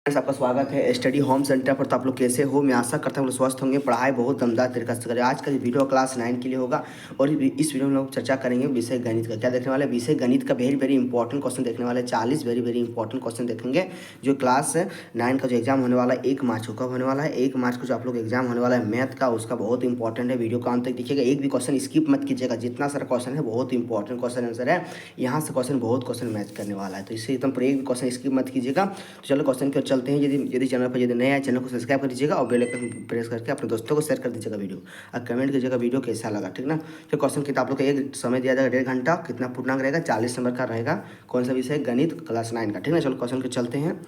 Friends, आपका स्वागत है स्टडी होम सेंटर पर। तो आप लोग कैसे हो? मैं आशा करता हूँ लोग स्वस्थ होंगे। पढ़ाई बहुत दमदार तरीके से करें। आज का वीडियो क्लास 9 के लिए होगा और इस वीडियो में लोग चर्चा करेंगे विषय गणित का। क्या देखने वाले? विषय गणित का वेरी वेरी इंपॉर्टेंट क्वेश्चन देखने वाले। 40 वेरी वेरी इंपॉर्टेंट क्वेश्चन देखेंगे जो क्लास 9 का जो एग्जाम होने वाला है 1 मार्च को। कब होने वाला है? 1 मार्च को जो आप लोग एग्जाम होने वाला है मैथ का, उसका बहुत इंपॉर्टेंट है। वीडियो को अंत तक देखिएगा, एक भी क्वेश्चन स्किप मत कीजिएगा। जितना सारा क्वेश्चन है बहुत इंपॉर्टेंट क्वेश्चन आंसर है। यहाँ से क्वेश्चन बहुत क्वेश्चन मैच करने वाला है, तो इससे एकदम पर एक भी क्वेश्चन स्किप मत कीजिएगा। तो चलो क्वेश्चन की ओर चलते हैं। यदि चैनल पर यदि नए आए, चैनल को सब्सक्राइब कर दीजिएगा और बेल आइकन प्रेस करके अपने दोस्तों को शेयर कर दीजिएगा वीडियो, और कमेंट कीजिएगा वीडियो कैसा लगा, ठीक ना। तो क्वेश्चन की आप लोग को एक समय दिया जाएगा 1.5 घंटा। कितना पूर्णांक रहेगा? 40 नंबर का रहेगा। कौन सा विषय? गणित क्लास 9 का, ठीक ना। चलो क्वेश्चन के चलते हैं।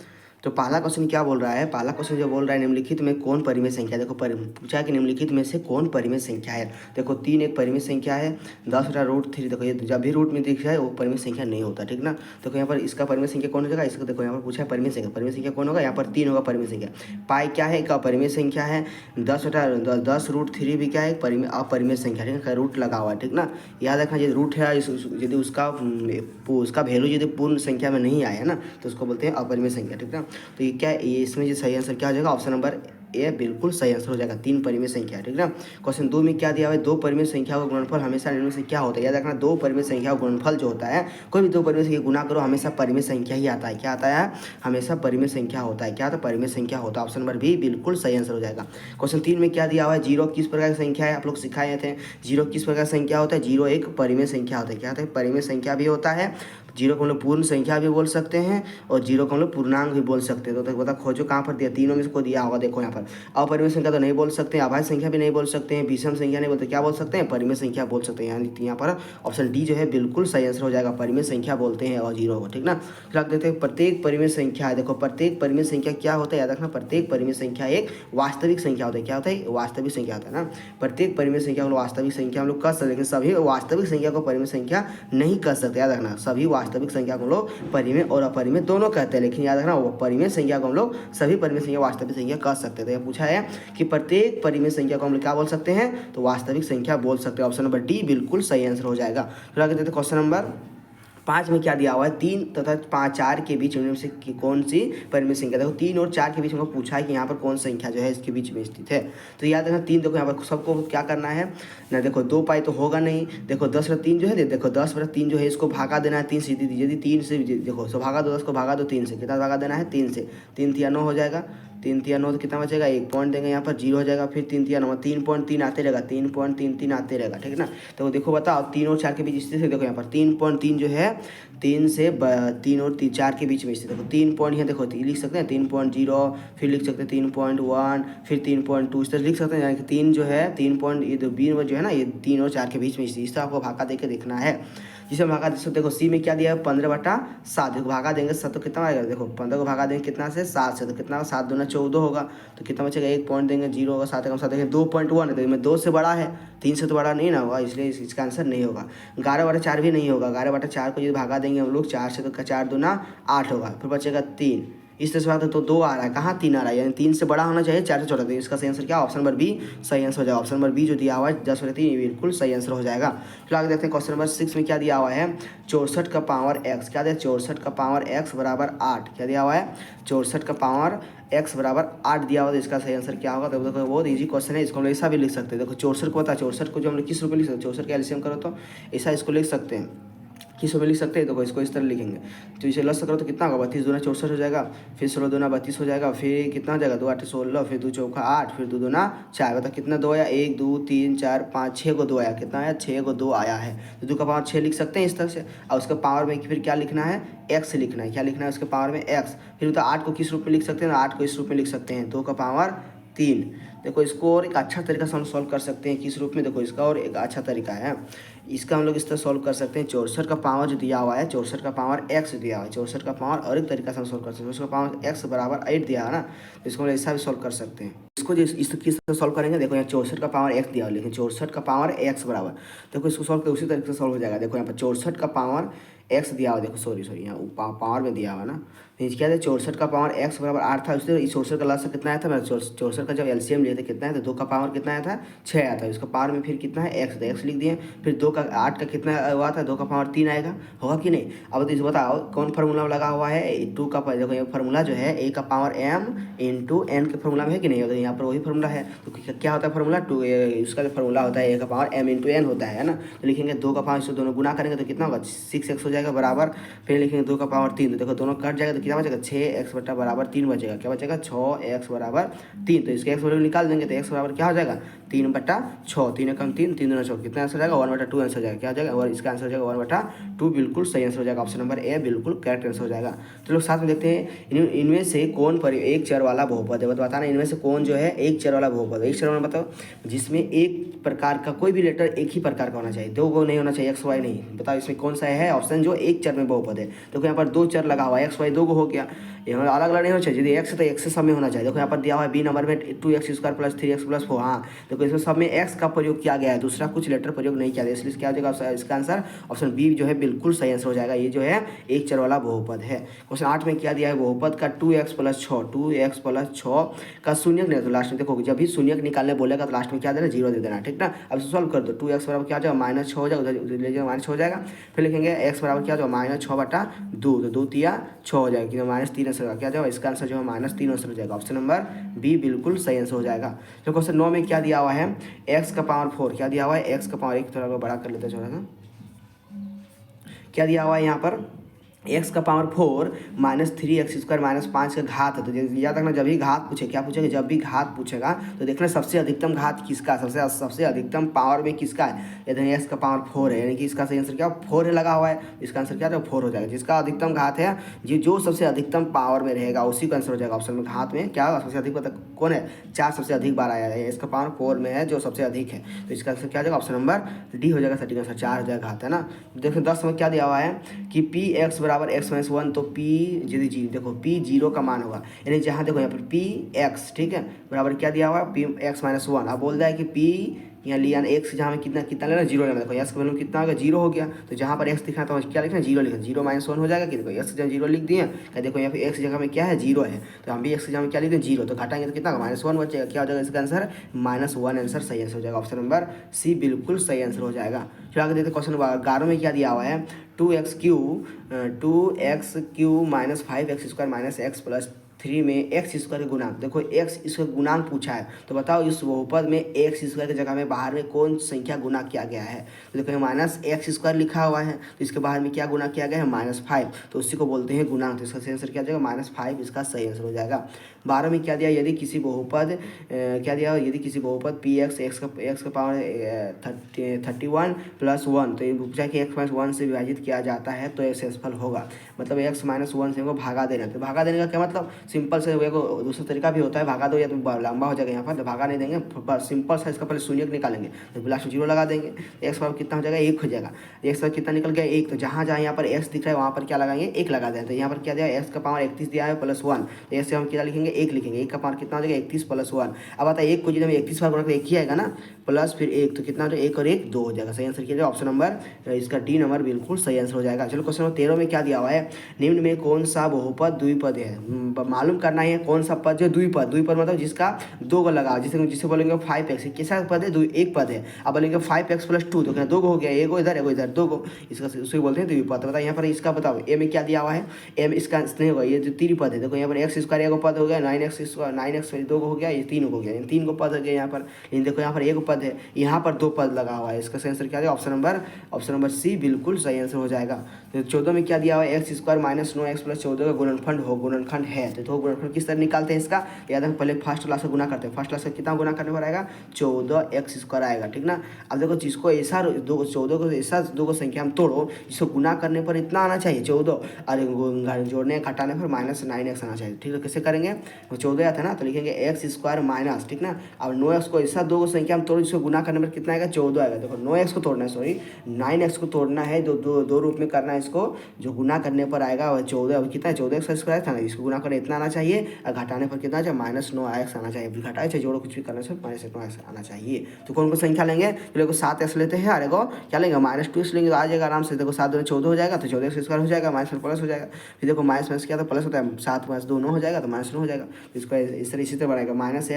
तो पहला क्वेश्चन क्या बोल रहा है? पहला क्वेश्चन जो बोल रहा है निम्नलिखित में कौन परिमेय संख्या। देखो पूछा है कि निम्नलिखित में से कौन परिमेय संख्या है। देखो 3 एक परिमेय संख्या है, 10/√3। देखो ये जब भी रूट में दिख जाए वो परिमेय संख्या नहीं होता, ठीक ना। देखो यहाँ पर इसका परिमेय संख्या कौन हो जाएगा? इसका देखो यहाँ पर पूछा है परिमेय संख्या। परिमेय संख्या कौन होगा? यहाँ पर 3 होगा परिमेय संख्या। पाई क्या है? एक अपरिमेय संख्या है। 10√3 भी क्या है? अपरिमेय संख्या, ठीक है। रूट लगा हुआ है, ठीक ना। याद रखना यदि रूट है, यदि उसका वैल्यू यदि पूर्ण संख्या में नहीं आया ना तो उसको बोलते हैं अपरिमेय संख्या, ठीक ना। तो ये क्या है? ये इसमें जो सही आंसर क्या हो जाएगा? ऑप्शन नंबर ए बिल्कुल सही आंसर हो जाएगा। 3 परिमेय संख्या, ठीक ना। क्वेश्चन 2 में क्या दिया हुआ है? 2 परिमेय संख्या का गुणनफल हमेशा निम्न से क्या होता है? याद रखना 2 परिमेय संख्या का गुणनफल जो होता है, कोई भी 2 परिमेय संख्या गुना करो हमेशा परिमेय संख्या ही आता है। क्या आता है? हमेशा परिमेय संख्या होता है। क्या आता है? परिमेय संख्या होता है। ऑप्शन नंबर बी बिल्कुल सही आंसर हो जाएगा। क्वेश्चन 3 में क्या दिया हुआ है? 0 किस प्रकार की संख्या है? आप लोग सिखाए थे 0 किस प्रकार की संख्या होता है? 0 एक परिमेय संख्या होता है। क्या होता है? परिमेय संख्या भी होता है। 0 को हम लोग पूर्ण संख्या भी बोल सकते हैं और 0 को हम लोग पूर्णांक भी बोल सकते हैं। तो बता खोजो कहाँ पर दिया? तीनों में से को दिया होगा। देखो यहाँ पर अपरिमेय संख्या तो नहीं बोल सकते, अभाज्य संख्या भी नहीं बोल सकते हैं, विषम संख्या नहीं बोलते। क्या बोल सकते हैं? परिमेय संख्या बोल सकते हैं। यानी यहाँ पर ऑप्शन डी जो है बिल्कुल सही आंसर हो जाएगा। परिमेय संख्या बोलते हैं और 0 को, ठीक ना। फिर रख देते हैं प्रत्येक परिमेय संख्या है। देखो प्रत्येक परिमेय संख्या क्या होता है? याद रखना प्रत्येक परिमेय संख्या एक वास्तविक संख्या होता है। क्या होता है? वास्तविक संख्या होता है ना। प्रत्येक परिमेय संख्या हम लोग वास्तविक संख्या हम लोग कर सकते हैं, लेकिन सभी वास्तविक संख्या को परिमेय संख्या नहीं कर सकते। याद रखना सभी वास्तविक संख्या को हम लोग परिमेय और अपरिमेय दोनों कहते हैं, लेकिन याद रखना वो परिमेय संख्या को हम लोग सभी परिमेय संख्या वास्तविक संख्या कह सकते हैं। तो यह पूछा है कि प्रत्येक परिमेय संख्या को हम लोग क्या बोल सकते हैं? तो वास्तविक संख्या बोल सकते हैं। ऑप्शन नंबर डी बिल्कुल सही आंसर हो जाएगा। फिर आगे देते क्वेश्चन नंबर 5 में क्या दिया हुआ है? 3 तथा 4 के बीच में से कौन सी परिमेय संख्या। देखो 3 और 4 के बीच में पूछा है कि यहाँ पर कौन संख्या जो है इसके बीच में स्थित है। तो याद रखना 3, देखो यहाँ पर सबको क्या करना है ना। देखो 2 पाई तो होगा नहीं। देखो 10/3 जो है, देखो 10/3 जो है इसको भागा देना है 3 से। यदि 3 से देखो सो भागा दो, 10 को भागा दो 3 से। कितना भागा देना है? 3 से। 3 तिया 9 हो जाएगा। 3 तिया 9 तो कितना बचेगा? 1 पॉइंट देंगे यहाँ पर 0 हो जाएगा। फिर 3 तिया 9 3.3 आते रहेगा, 3.33 आते रहेगा, ठीक है ना। तो देखो बताओ 3 और 4 के बीच स्थित है। देखो यहाँ पर 3.3 जो है 3 से 3 और 4 के बीच में स्थित। देखो 3 पॉइंट यहाँ देखो लिख सकते हैं 3.0, फिर लिख सकते हैं 3.1, फिर 3.2, इस तरह लिख सकते हैं। यानी कि 3 जो है 3 पॉइंट ये जो है ना ये 3 और 4 के बीच में स्थित। इस तरह आपको भागा दे के देखना है। जिसे भागा देखो सी में क्या दिया है? 15/7। देखो भागा देंगे 7 तो कितना आएगा? देखो 15 को भागा देंगे कितना से? 7 से। तो कितना 7 दूना 14 होगा। तो कितना बचेगा? 1 पॉइंट देंगे 0 होगा। 7 कम 7 देंगे 2.1 है। तो इसमें 2 से बड़ा है, 3 से तो बड़ा नहीं ना होगा, इसलिए इसका आंसर नहीं होगा। 11/4 भी नहीं होगा। 11/4 को यदि भागा देंगे हम लोग 4 से तो 4 दूना 8 होगा। फिर बचेगा 3। इस तरह से बात है तो 2 आ रहा है। कहाँ 3 आ रहा है? यानी 3 से बड़ा होना चाहिए, 4 से छोटा। तो इसका सही आंसर क्या? ऑप्शन नंबर बी सही आंसर हो जाएगा। ऑप्शन नंबर बी जो दिया हुआ है 10/3 ये बिल्कुल सही आंसर हो जाएगा। फिर आगे देखते हैं क्वेश्चन नंबर 6 में क्या दिया हुआ है? 64 का पावर x। क्या दिया? 64 का पावर x बराबर 8। क्या दिया हुआ है? 64 का पावर x बराबर 8 दिया हुआ। तो इसका सही आंसर क्या होगा? तो देखो बहुत ईजी क्वेश्चन है, इसको हम ऐसा भी लिख सकते हैं। देखो 64 को पता 64 को जो हम लोग किस रूप में लिख सकते हैं? 64 का एलसीएम करो तो ऐसा इसको लिख सकते हैं। किस रूप में लिख सकते हैं? देखो इसको इस तरह लिखेंगे तो इसे लस करो तो कितना होगा? 32 दूना 64 हो जाएगा। फिर 16 दूना 32 हो जाएगा। फिर कितना हो जाएगा? 2 8 16, फिर 2 चौका 8, फिर 2 दूना 4। बता कितना 2 आया? 1 2 3 4 5 6 को 2 आया। कितना आया? 6 को 2 आया है। तो 2 का पावर 6 लिख सकते हैं इस तरह से। और उसके पावर में फिर क्या लिखना है? x लिखना है। क्या लिखना है उसके पावर में? x। फिर तो 8 को किस रूप में लिख सकते हैं? 8 को इस रूप में लिख सकते हैं 2 का पावर 3। देखो इसको और एक अच्छा तरीका से हम सॉल्व कर सकते हैं। किस रूप में? देखो इसका और एक अच्छा तरीका है, इसका हम लोग इस तरह सॉल्व कर सकते हैं। 64 का पावर जो दिया हुआ है, 64 का पावर x दिया हुआ है, 64 का पावर और एक तरीका से हम सॉल्व कर सकते हैं। उसका पावर x बराबर 8 दिया है ना, तो इसको हम ऐसा भी सॉल्व कर सकते हैं। इसको जो इस किस तरह सॉल्व करेंगे? देखो यहाँ 64 का पावर x दिया हुआ है, लेकिन 64 का पावर x बराबर, देखो इसको सॉल्व कर उसी तरीके से सॉल्व हो जाएगा। देखो यहाँ पर 64 का पावर x दिया हुआ है। देखो सॉरी यहाँ पावर में दिया हुआ है ना, नीचे क्या था 64 का पावर x बराबर 8 था। उससे 64 का लसा कितना आया था, मैं 64 का जब एलसीएम लिए थे कितना है, तो 2 का पावर कितना आया था 6 आया था। इसका पावर में फिर कितना है x, तो x लिख दिए। फिर 2 का 8 का कितना हुआ था, 2 का पावर 3 आएगा, होगा कि नहीं। अब तो इसे बताओ कौन फार्मूला लगा हुआ है 2 का, देखो ये फार्मूला जो है a का पावर m इंटू n के फार्मूला में है कि नहीं, तो यहाँ पर वही फार्मूला है। तो क्या होता है फार्मूला उसका जो फार्मूला होता है a का पावर m इंटू n होता है ना। तो लिखेंगे 2 का पावर इसको दोनों गुना करेंगे तो कितना होगा 6x हो जाएगा बराबर। फिर लिखेंगे 2 का पावर 3, तो देखो दोनों कट जाएगा तो कितना बचेगा 6x बटा बराबर 3 बचेगा। क्या बचेगा 6x बराबर 3। तो इसके x वैल्यू निकाल देंगे तो x बराबर क्या हो जाएगा 3 बटा 6, 3 कम 3, 3 दूना 6, कितना आंसर जाएगा 1/2 आंसर जाएगा। क्या हो जाएगा, और इसका आंसर हो जाएगा 1/2, बिल्कुल सही आंसर हो जाएगा। ऑप्शन नंबर ए बिल्कुल करेक्ट आंसर हो जाएगा। तो लोग साथ में देखते हैं इनमें से कौन एक चर वाला बहुपद है, बताना इनमें से कौन जो है एक चर वाला बहुपद है। एक चर वाला बताओ जिसमें एक प्रकार का कोई भी लेटर एक ही प्रकार का होना चाहिए, दो गो नहीं होना चाहिए, एक्स वाई नहीं। बताओ इसमें कौन सा है ऑप्शन जो एक चर में बहुपद है। देखो यहाँ पर 2 चर लगा हुआ है, एक्स वाई 2 गो हो गया, यहाँ अलग अलग नहीं होना चाहिए। यदि एक्स तो एक्स से सब में होना चाहिए। देखो यहाँ पर दिया हुआ है बी नंबर में 2x² + 3x + 4। हाँ देखो इसमें सब में x का प्रयोग किया गया है, दूसरा कुछ लेटर प्रयोग नहीं किया गया, इसलिए क्या हो जाएगा इसका आंसर ऑप्शन बी जो है बिल्कुल सही आंसर हो जाएगा। ये जो है एक चर वाला बहुपद है। क्वेश्चन 8 में क्या दिया है, बहुपद का 2x + 6, 2x + 6 का शून्यक नहीं, तो लास्ट में देखो जब भी शून्यक निकालने बोलेगा तो लास्ट में क्या देना 0 दे देना, ठीक ना। अब सॉल्व कर दो, 2x बराबर क्या हो जाएगा -6 हो जाएगा, उधर ले जाएगा -6 हो जाएगा। फिर लिखेंगे x बराबर क्या हो जाएगा -6/2, तो 2 तिया 6 हो जाएगा, -3 आंसर क्या जाएगा, इसका आंसर जो है -3 आंसर हो जाएगा। ऑप्शन नंबर बी बिल्कुल सही आंसर हो जाएगा। तो क्वेश्चन 9 में क्या दिया हुआ है, x का पावर 4, क्या दिया हुआ है x का पावर, एक थोड़ा बड़ा कर लेते हैं थोड़ा सा, क्या दिया हुआ है यहाँ पर x का पावर 4 -3x² - 5 का घात है। तो याद रखना जब भी घात पूछे, क्या पूछेगा, जब भी घात पूछेगा तो देखना सबसे अधिकतम घात किसका, सबसे अधिकतम पावर में किसका है। यदि x का पावर 4 है यानी कि इसका सही आंसर क्या 4 है लगा हुआ है, इसका आंसर क्या 4 हो जाएगा। जिसका अधिकतम घात है जो सबसे अधिकतम पावर में रहेगा उसी का आंसर हो जाएगा। ऑप्शन में घात में क्या होगा सबसे अधिक पता कौन है, 4 सबसे अधिक बार आया है, इसका पावर 4 में है जो सबसे अधिक है, तो इसका आंसर क्या हो जाएगा ऑप्शन नंबर डी हो जाएगा सटीक आंसर, 4 हो जाएगा घात है ना। देखो 10 में क्या दिया हुआ है कि px बराबर x - 1, तो p यदि जी देखो p 0 का मान होगा, यानी जहाँ देखो यहाँ पर px ठीक है बराबर क्या दिया हुआ है px - 1। अब बोल रहा है कि p यहाँ लिया ना x जहाँ में कितना कितना लेना 0 लेना, देखो x का वैल्यू कितना होगा 0 हो गया, तो जहाँ पर x दिखा तो क्या लिखना 0 लिखना, 0 - 1 हो जाएगा कि देखो x जब 0 लिख दिए, क्या देखो यहाँ पे x जगह में क्या है 0 है, तो हम भी x की जगह में क्या लिख दें 0, तो घटाएंगे तो कितना होगा -1 बचेगा। क्या हो जाएगा इसका आंसर -1 आंसर सही आंसर हो जाएगा। ऑप्शन नंबर सी बिल्कुल सही आंसर हो जाएगा। फिर आगे देखते क्वेश्चन 11 में क्या दिया हुआ है, 2x³ - 5x² - x + 3 में x² के गुणांक, देखो x इसका गुणांक पूछा है, तो बताओ इस बहुपद में x² की जगह में बाहर में कौन संख्या गुना किया गया है। तो देखो -x² लिखा हुआ है, तो इसके बाहर में क्या गुना किया गया है -5, तो उसी को बोलते हैं गुणांक, तो इसका सही आंसर क्या हो जाएगा -5, इसका सही आंसर हो जाएगा। 12 में क्या दिया, यदि किसी बहुपद क्या दिया, यदि किसी बहुपद px x का पावर 31 + 1, तो ये पूछा कि x - 1 से विभाजित किया जाता है तो ये शेषफल होगा, मतलब x - 1 से को भागा देना। तो भागा देने का क्या मतलब, सिंपल से को दूसरा तरीका भी होता है, भागा दो या तो लंबा हो जाएगा यहाँ पर, तो भागा नहीं देंगे, सिंपल सा इसका पहले शून्य निकालेंगे, तो लास्ट में 0 लगा देंगे, एक्स पावर कितना हो जाएगा 1 हो जाएगा, एक्स पावर कितना निकल गया 1, तो जहाँ जहाँ यहाँ पर एक्स दिख रहा है वहाँ पर क्या लगाएंगे 1 लगा दें। तो यहाँ पर क्या दिया एक्स का पावर 31 दिया है +1, तो ऐसे हम क्या लिखेंगे 1 लिखेंगे, 1 का पावर कितना हो जाएगा 31 + 1। अब आता है 1 को जिधर 31 बार गुणा तो 1 ही आएगा ना, प्लस फिर 1, तो कितना हो जाएगा 1 और 1 2 हो जाएगा। सही आंसर किया जाए ऑप्शन नंबर इसका डी नंबर बिल्कुल सही आंसर हो जाएगा। चलो क्वेश्चन नंबर 13 में क्या दिया हुआ है, निम्न में कौन सा बहुपद द्विपद है, मालूम करना है कौन सा पद जो द्विपद मतलब जिसका 2 को लगाओ, जिसे बोलेंगे 5x, कैसा पद है एक पद है। अब बोलेंगे 5x + 2, तो क्या 2 हो गया, एगो इधर एगो इधर 2 को, इसका उसे बोलते हैं द्विपद। बताओ यहाँ पर इसका बताओ ए में क्या दिया हुआ है, ए में इसका नहीं होगा, ये जो 3 पद है, देखो यहाँ पर x² एगो पद हो गया, 9x 2 हो गया, ये 3 हो गया, 3 को पद हो गया यहाँ पर। लेकिन देखो यहाँ पर एक पद है, यहाँ पर 2 पद लगा हुआ है, इसका सही आंसर क्या है ऑप्शन नंबर सी बिल्कुल सही आंसर हो जाएगा। तो 14 में क्या दिया हुआ है, x² - 9x + 14 का गुणनखंड है, तो गुणनखंड किस तरह निकालते हैं इसका, याद रखें पहले फर्स्ट क्लास से गुना करते हैं, फर्स्ट क्लास से कितना गुना करने पर आएगा 14x² आएगा, ठीक ना। अब देखो जिसको ऐसा 14 को ऐसा 2 को संख्या हम तोड़ो जिसको गुना करने पर इतना आना चाहिए 14, और जोड़ने घटाने पर -9x आना चाहिए, ठीक है। कैसे करेंगे, 14 आता है ना, तो लिखेंगे x² माइनस, ठीक ना। अब 9x को ऐसा 2 को संख्या हम तोड़ो जिसको गुना करने पर कितना आएगा 14 आएगा। देखो 9x को तोड़ना है, सॉरी 9x को तोड़ना है, दो रूप में करना है इसको, जो गुना करने पर आएगा वह 14, अब कितना है 14x² था ना, इसको गुना करने इतना कितना आना चाहिए, और घटाने पर कितना चाहिए, -9x आना चाहिए। घटाए चाहे जोड़ो कुछ भी करने से -9x आना चाहिए। तो कौन कौन संख्या लेंगे, देखो 7x लेते हैं, और देखो क्या लेंगे -2x लेंगे, तो आ जाएगा आराम से। देखो 7 दूनी 14 हो जाएगा, तो 14x² हो जाएगा, माइनस प्लस हो जाएगा। फिर देखो माइनस क्या था, प्लस होता है, 7 + 2 9 हो जाएगा, तो -9 हो जाएगा। इसको इसी तरह बनाएगा, -x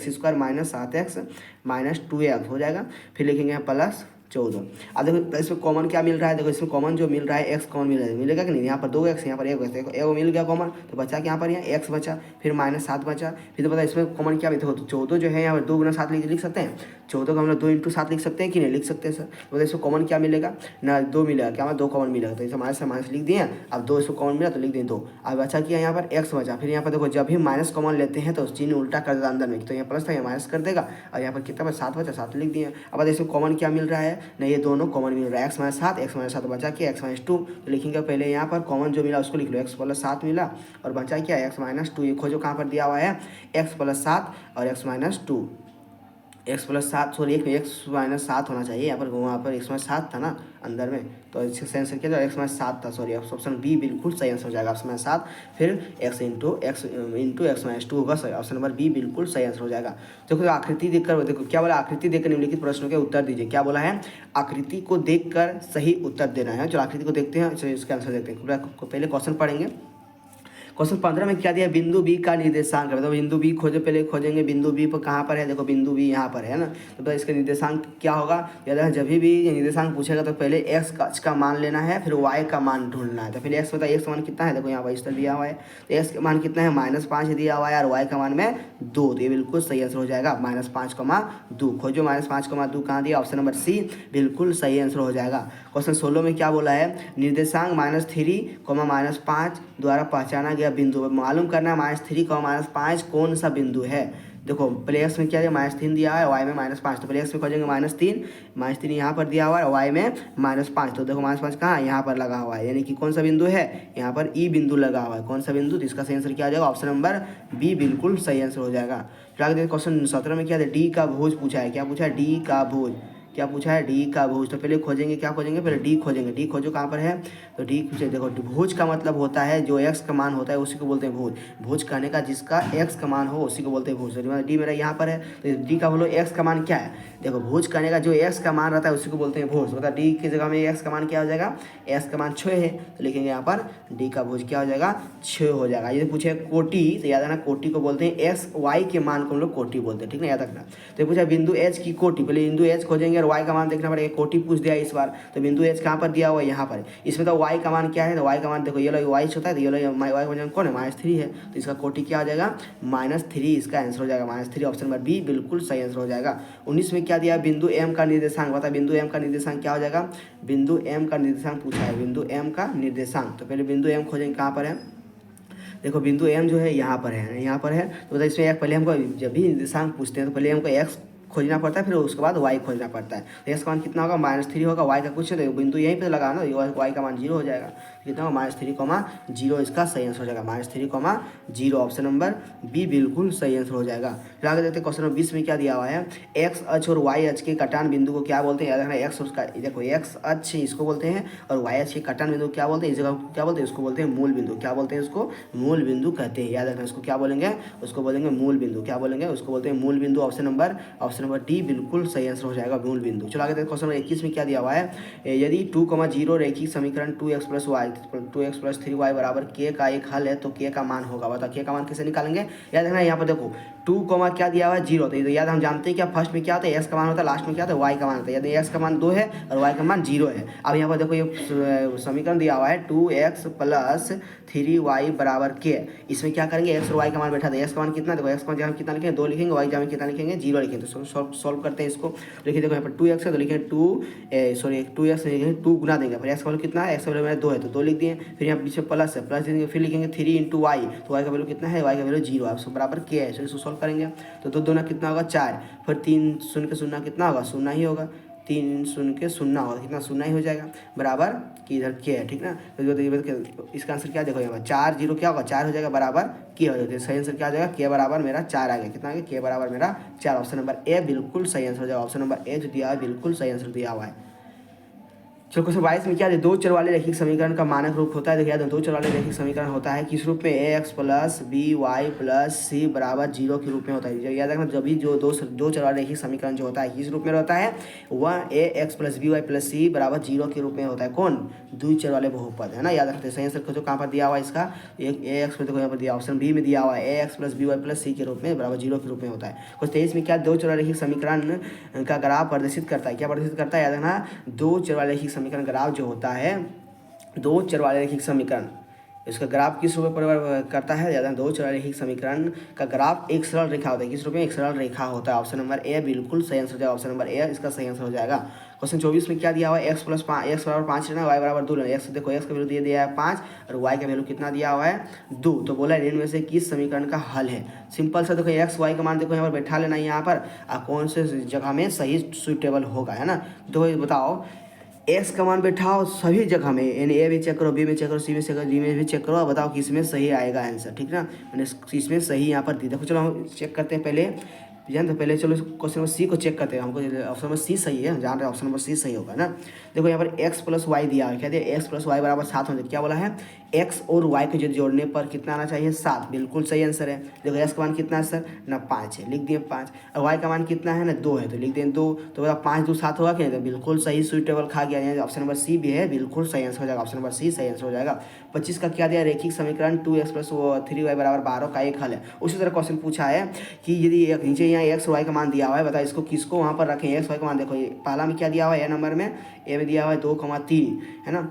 x² -7x -2x हो जाएगा। फिर लिखेंगे यहाँ +14। अब देखो इसमें कॉमन क्या मिल रहा है, देखो इसमें कॉमन जो मिल रहा है x कॉमन मिल रहा है, मिलेगा कि नहीं, यहाँ पर 2x यहाँ पर 1x, देखो मिल गया कॉमन, तो बचा कि यहाँ पर यहाँ x बचा, फिर -7 बचा। फिर तो पता है इसमें कॉमन क्या, देखो तो 14 जो है यहाँ पर 2 × 7 लिख सकते हैं, 14 को हम लोग 2 × 7 लिख सकते हैं कि नहीं, लिख सकते हैं सर। तो इसमें कॉमन क्या मिलेगा ना, 2 मिलेगा, क्या 2 कॉमन मिलेगा, तो इसे माइनस लिख दिए। अब 2 इसको कॉमन मिला तो लिख दिए 2। अब बचा किया यहाँ पर x बचा। फिर यहाँ पर देखो जब भी माइनस कॉमन लेते हैं तो चिन्ह उल्टा कर देगा अंदर में, तो यहाँ प्लस था यहाँ माइनस कर देगा, और यहाँ पर कितना 7 बचा, 7 लिख दिए। अब इसमें कॉमन क्या मिल रहा है ना, ये दोनों कॉमन मिल रहा है, x - 7 बचा कि x - 2, तो लिखेंगे पहले यहाँ पर कॉमन जो मिला उसको लिख लो, x + 7 मिला, और बचा क्या x - 2। ये खोजो कहाँ पर दिया हुआ है, x + 7 और x - 2, x + 7 सॉरी x - 7 होना चाहिए, यहाँ पर वहाँ पर x - 7 था ना अंदर में, तो इसका आंसर क्या था, x - 7 था, सॉरी ऑप्शन बी बिल्कुल सही आंसर हो जाएगा, x - 7 फिर x × x - 2 होगा, सही ऑप्शन नंबर बी बिल्कुल सही आंसर हो जाएगा। देखो आकृति देखकर, देखो क्या बोला, आकृति देखकर निम्नलिखित प्रश्नों के उत्तर दीजिए। क्या बोला है, आकृति को देखकर सही उत्तर देना है। जो आकृति को देखते हैं इसका आंसर देखते हैं। पहले क्वेश्चन पढ़ेंगे। क्वेश्चन 15 में क्या दिया, बिंदु बी का निर्देशांक, मतलब बिंदु बी खोजो, पहले खोजेंगे बिंदु बी पर कहाँ पर है, देखो बिंदु बी यहाँ पर है ना, तो इसका निर्देशांक क्या होगा, याद है जब भी निर्देशांक पूछेगा तो पहले x का मान लेना है, फिर y का मान ढूंढना है। तो पहले x बताइए, x का मान कितना है, देखो यहाँ पर इस तरह दिया हुआ है, तो x का मान कितना है, -5 दिया हुआ है, और y का मान में 2, तो ये बिल्कुल सही आंसर हो जाएगा, -5,2। खोजो -5,2 कहाँ दिया, ऑप्शन नंबर सी बिल्कुल सही आंसर हो जाएगा। क्वेश्चन 16 में क्या बोला है, निर्देशांक -3, -5 द्वारा पहचाना गया बिंदु मालूम करना है, -3, -5 कौन सा बिंदु है। देखो प्ले एक्स में क्या है, -3 दिया है, वाई में -5, तो प्ले एक्स में खोजेंगे -3 यहाँ पर दिया हुआ है, वाई में -5, तो देखो -5 कहाँ है, यहाँ पर लगा हुआ है, यानी कि कौन सा बिंदु है, यहाँ पर ई बिंदु लगा हुआ है, कौन सा बिंदु, तो इसका सही आंसर क्या हो जाएगा, ऑप्शन नंबर बी बिल्कुल सही आंसर हो जाएगा। फिर आगे देखिए क्वेश्चन 17 में क्या है, डी का भुज पूछा है, क्या पूछा है, डी का भुज, क्या पूछा है, डी का भुज। तो पहले खोजेंगे, क्या खोजेंगे, पहले डी खोजेंगे, डी खोजो कहाँ पर है, तो डी पूछे, देखो भुज का मतलब होता है जो x का मान होता है उसी को बोलते हैं भुज। भुज कहने का जिसका x का मान हो उसी को बोलते हैं भुज। डी मेरा यहाँ पर है, तो डी का बोलो x का मान क्या है, देखो भुज कहने का जो x का मान रहता है उसी को बोलते हैं भुज। मतलब डी की जगह में x का मान क्या हो जाएगा, x का मान 6 है, तो लिखेंगे यहाँ पर डी का भुज क्या हो जाएगा, 6 हो जाएगा। यदि पूछे कोटि, तो याद रखना कोटि को बोलते हैं x y के मान को हम लोग कोटि बोलते हैं, ठीक ना, याद रखना। तो पूछा बिंदु h की कोटि, पहले बिंदु h खोजेंगे और y का मान देखना पड़ेगा, कोटि पूछ दिया इस बार, तो बिंदु h कहाँ पर दिया हुआ है, यहाँ पर। इसमें तो y का मान क्या है, तो y का मान देखो ये लो y होता है, तो ये लो y का मान कौन है, -3 है, तो इसका कोटि क्या हो जाएगा, -3, इसका आंसर हो जाएगा -3, ऑप्शन नंबर बी बिल्कुल सही आंसर हो जाएगा। 19 में क्या दिया, बिंदु m का निर्देशांक बता, बिंदु m का निर्देशांक क्या हो जाएगा, बिंदु m का निर्देशांक पूछा है, बिंदु m का निर्देशांक। तो पहले बिंदु m खोजेंगे कहाँ पर है, देखो बिंदु m जो है यहाँ पर है, यहाँ पर है, तो इसमें पहले हमको जब भी निर्देशांक पूछते हैं तो पहले हमको x खोजना पड़ता है, फिर उसके बाद y खोजना पड़ता है। तो x का मान कितना होगा, -3 होगा, y का कुछ नहीं, बिंदु यहीं पे लगा ना, y का मान 0 हो जाएगा, कितना होगा, -3, 0, इसका सही आंसर हो जाएगा, -3, 0, ऑप्शन नंबर बी बिल्कुल सही आंसर हो जाएगा। फिर आगे देखते हैं क्वेश्चन नंबर 20 में क्या दिया हुआ है, x अक्ष और y अक्ष के कटान बिंदु को क्या बोलते हैं, याद रखना x उसका, देखो x अक्ष इसको बोलते हैं और y अक्ष के कटान बिंदु क्या बोलते हैं, इस जगह क्या बोलते हैं, इसको बोलते हैं मूल बिंदु, क्या बोलते हैं, इसको मूल बिंदु कहते हैं, याद रखना, इसको क्या बोलेंगे, उसको बोलेंगे मूल बिंदु, क्या बोलेंगे, उसको बोलते हैं मूल बिंदु, ऑप्शन नंबर डी बिल्कुल सही आंसर हो जाएगा, मूल बिंदु। चलो आगे देखते हैं क्वेश्चन नंबर 21 में क्या दिया हुआ है, यदि 2,0 रेखिक समीकरण 2x + 3y = k का एक हल है तो k का मान होगा, बता k का मान कैसे निकालेंगे, याद रखना यहाँ पर देखो 2, क्या दिया हुआ है 0, तो याद हम जानते हैं क्या, फर्स्ट में क्या होता है x का मान होता है, लास्ट में क्या होता है y का मान होता है, यदि x का मान 2 है और y का मान 0 है। अब यहाँ पर देखो ये समीकरण दिया हुआ है 2x + 3y = k, इसमें क्या करेंगे x और y का मान बैठा था, x का मान कितना, देखो x का मान जहाँ कितना लिखेंगे 2 लिखेंगे, y जहाँ कितना लिखेंगे 0 लिखेंगे, तो सॉल्व करते हैं इसको। देखिए देखो यहाँ पर 2x है तो लिखेंगे 2x लिखेंगे 2 गुना देंगे, फिर x का वैल्यू कितना है, x का वैल्यू मेरा 2 है तो 2 लिख दिए, फिर यहाँ पीछे प्लस है, प्लस देंगे, फिर लिखेंगे 3 × y, तो y का वैल्यू कितना है, y का वैल्यू 0 है, बराबर k है, इसको सॉल्व करेंगे तो 2 दूना कितना होगा 4, फिर 3 शून्य के शून्य कितना होगा, शून्य ही होगा, 3 शून्य के शून्य होगा, कितना शून्य ही हो जाएगा, बराबर कि इधर के है, ठीक ना। तो इसका आंसर क्या देखो यहाँ पर 4 0 क्या होगा 4 हो जाएगा, बराबर के हो जाएगा, सही आंसर क्या हो जाएगा, के बराबर मेरा 4 आ गया, कितना आ गया, के बराबर मेरा 4, ऑप्शन नंबर ए बिल्कुल सही आंसर हो जाएगा, ऑप्शन नंबर ए जो दिया है बिल्कुल सही आंसर दिया हुआ है। चलो क्वेश्चन 22 में क्या है, दो चर वाले रैखिक समीकरण का मानक रूप होता है। देखिए याद, दो चर वाले रैखिक समीकरण होता है किस रूप में, a x plus b y plus c बराबर 0 के रूप में होता है। याद रखना, जब भी जो दो चर वाले रैखिक समीकरण जो होता है किस रूप में रहता है, वह a x plus b y plus c बराबर 0 के रूप में होता है। कौन, द्विचर वाले बहुपद है ना। याद रखते हैं, सही आंसर जो कहाँ पर दिया हुआ है इसका, एक ए एक्स देखो यहाँ पर दिया, ऑप्शन बी में दिया हुआ है a x plus b y plus c के रूप में बराबर 0 के रूप में होता है। क्वेश्चन 23 में क्या, दो चर वाले रैखिक समीकरण का ग्राफ प्रदर्शित करता है। क्या प्रदर्शित करता है, याद रखना, दो चर वाले रैखिक समीकरण ग्राफ जो होता है, दो चर वाले रैखिक समीकरण, इसका ग्राफ किस रूप में परिवर्तन करता है, ज़्यादा दो चर वाले रैखिक समीकरण का ग्राफ एक सरल रेखा होता है। किस रूप में, एक सरल रेखा होता है। ऑप्शन नंबर ए बिल्कुल सही आंसर हो जाएगा, ऑप्शन नंबर ए इसका सही आंसर हो जाएगा। क्वेश्चन 24 में क्या दिया हुआ है, एक्स बराबर 5 लेना, वाई बराबर 2 लेना। एक्स देखो, एक्स का वैल्यू दे दिया है 5 और वाई का वैल्यू कितना दिया हुआ है 2। तो बोला इनमें से किस समीकरण का हल है। सिंपल सा देखो, एक्स वाई का मान देखो यहाँ पर बैठा लेना, यहाँ पर कौन से जगह में सही सुइटेबल होगा, है ना। तो बताओ, एक्स का मान बैठाओ सभी जगह में, यानी ए में चेक करो, बी में चेक करो, सी में चेक करो, डी में भी चेक करो, बताओ किस में सही आएगा आंसर, ठीक ना। मैंने इसमें सही यहाँ पर दी। देखो चलो हम चेक करते हैं पहले, जान तो पहले चलो क्वेश्चन नंबर सी को चेक करते हैं। हमको ऑप्शन नंबर सी सही है, जान रहे हैं ऑप्शन नंबर सी सही होगा ना। देखो यहाँ पर एक्स प्लस वाई दिया है, क्या दिया, एक्स प्लस वाई बराबर 7 होना चाहिए। क्या बोला है, एक्स और वाई को जो जोड़ने पर कितना आना चाहिए, 7, बिल्कुल सही आंसर है। देखो एक्स का मान कितना है सर, ना 5 है, लिख दिए 5, और वाई का मान कितना है ना 2 है, तो लिख दिए 2। तो बताओ 5 2 7 होगा कि नहीं, तो बिल्कुल सही सुइटेबल खा गया। ऑप्शन नंबर सी भी है, बिल्कुल सही आंसर हो जाएगा, ऑप्शन नंबर सी सही आंसर हो जाएगा। 25 का क्या दिया, रैखिक समीकरण 2x प्लस 3y बराबर 12 का एक हल है। उसी तरह क्वेश्चन पूछा है कि यदि नीचे यहाँ एक्स वाई का मान दिया हुआ है, बताओ इसको किसको वहाँ पर रखें, एक्स वाई का मान। देखो ये पहला में क्या दिया हुआ है, ए नंबर में, ए में दिया हुआ है 2,3, है ना।